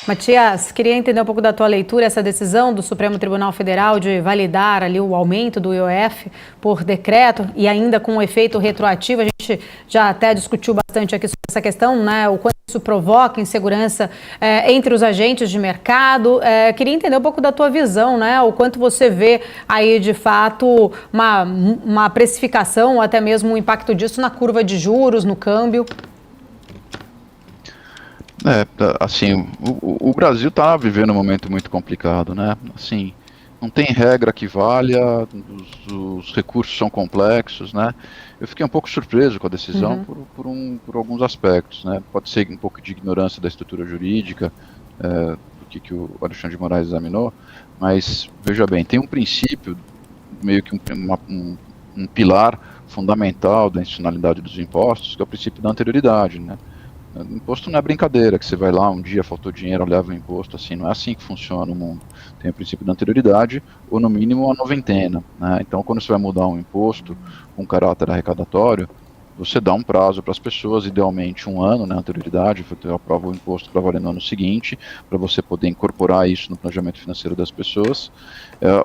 Matias, queria entender um pouco da tua leitura, essa decisão do Supremo Tribunal Federal de validar ali o aumento do IOF por decreto e ainda com um efeito retroativo. A gente já até discutiu bastante aqui sobre essa questão, né? O quanto isso provoca insegurança entre os agentes de mercado. Queria entender um pouco da tua visão, né? O quanto você vê aí, de fato, uma precificação ou até mesmo um impacto disso na curva de juros, no câmbio. Assim, o Brasil está vivendo um momento muito complicado, né? Assim, não tem regra que valha, os recursos são complexos, né? Eu fiquei um pouco surpreso com a decisão por alguns aspectos, né? Pode ser um pouco de ignorância da estrutura jurídica, do que o Alexandre de Moraes examinou, mas veja bem, tem um princípio, meio que um pilar fundamental da institucionalidade dos impostos, que é o princípio da anterioridade, né? Imposto não é brincadeira, que você vai lá, um dia faltou dinheiro, leva o imposto, assim, não é assim que funciona o mundo. Tem o princípio da anterioridade, ou no mínimo a noventena, né? Então, quando você vai mudar um imposto com caráter arrecadatório, você dá um prazo para as pessoas, idealmente um ano, né, anterioridade, você aprova o imposto para valer no ano seguinte, para você poder incorporar isso no planejamento financeiro das pessoas,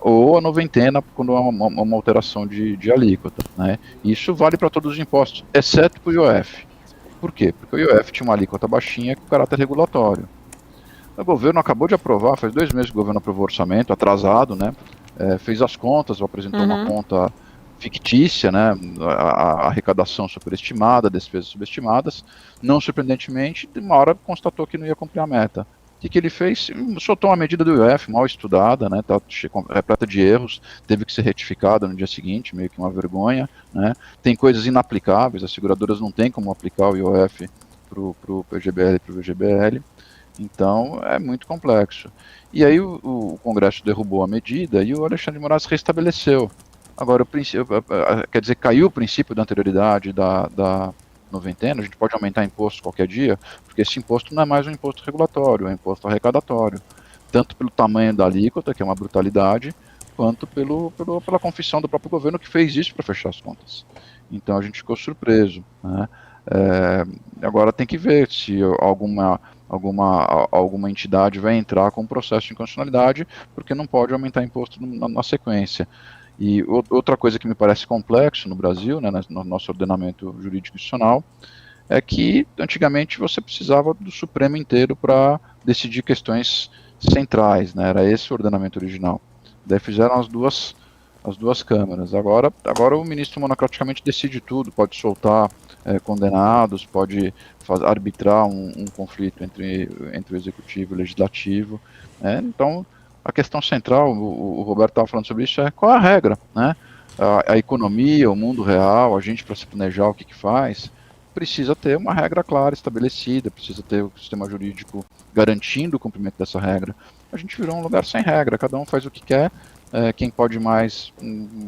ou a noventena, quando há uma alteração de alíquota, né? Isso vale para todos os impostos, exceto para o IOF. Por quê? Porque o IOF tinha uma alíquota baixinha com caráter regulatório. O governo acabou de aprovar, faz 2 meses que o governo aprovou o orçamento, atrasado, né? Fez as contas, apresentou uma conta fictícia, né? A arrecadação superestimada, despesas subestimadas. Não surpreendentemente, de uma hora constatou que não ia cumprir a meta. O que ele fez? Soltou uma medida do IOF mal estudada, né? Tá repleta de erros, teve que ser retificada no dia seguinte, meio que uma vergonha, né? Tem coisas inaplicáveis, as seguradoras não têm como aplicar o IOF para o PGBL e para o VGBL, então é muito complexo. E aí o Congresso derrubou a medida e o Alexandre de Moraes restabeleceu. Agora, quer dizer, caiu o princípio da anterioridade da noventena, a gente pode aumentar imposto qualquer dia, porque esse imposto não é mais um imposto regulatório, é um imposto arrecadatório, tanto pelo tamanho da alíquota, que é uma brutalidade, quanto pela confissão do próprio governo que fez isso para fechar as contas. Então a gente ficou surpreso, né? Agora tem que ver se alguma entidade vai entrar com um processo de inconstitucionalidade, porque não pode aumentar imposto na sequência. E outra coisa que me parece complexo no Brasil, né, no nosso ordenamento jurídico institucional, é que antigamente você precisava do Supremo inteiro para decidir questões centrais, né, era esse o ordenamento original. Daí fizeram as duas câmaras. Agora o ministro monocraticamente decide tudo, pode soltar condenados, pode arbitrar um conflito entre o executivo e o legislativo. Então, a questão central, o Roberto estava falando sobre isso, é qual é a regra, né? A economia, o mundo real, a gente para se planejar o que faz, precisa ter uma regra clara, estabelecida, precisa ter o sistema jurídico garantindo o cumprimento dessa regra. A gente virou um lugar sem regra, cada um faz o que quer, quem pode mais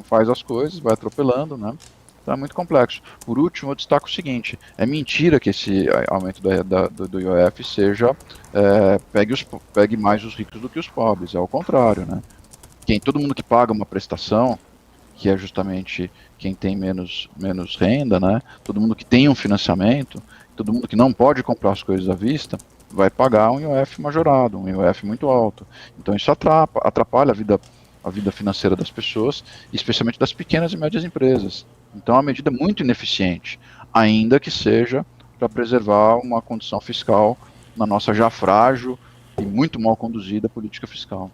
faz as coisas, vai atropelando, né? Então é muito complexo. Por último, eu destaco o seguinte, é mentira que esse aumento do IOF seja, pegue mais os ricos do que os pobres, é ao contrário, né? Todo mundo que paga uma prestação, que é justamente quem tem menos renda, né? Todo mundo que tem um financiamento, todo mundo que não pode comprar as coisas à vista, vai pagar um IOF majorado, um IOF muito alto. Então isso atrapalha a vida financeira das pessoas, especialmente das pequenas e médias empresas. Então é uma medida muito ineficiente, ainda que seja para preservar uma condição fiscal na nossa já frágil e muito mal conduzida política fiscal.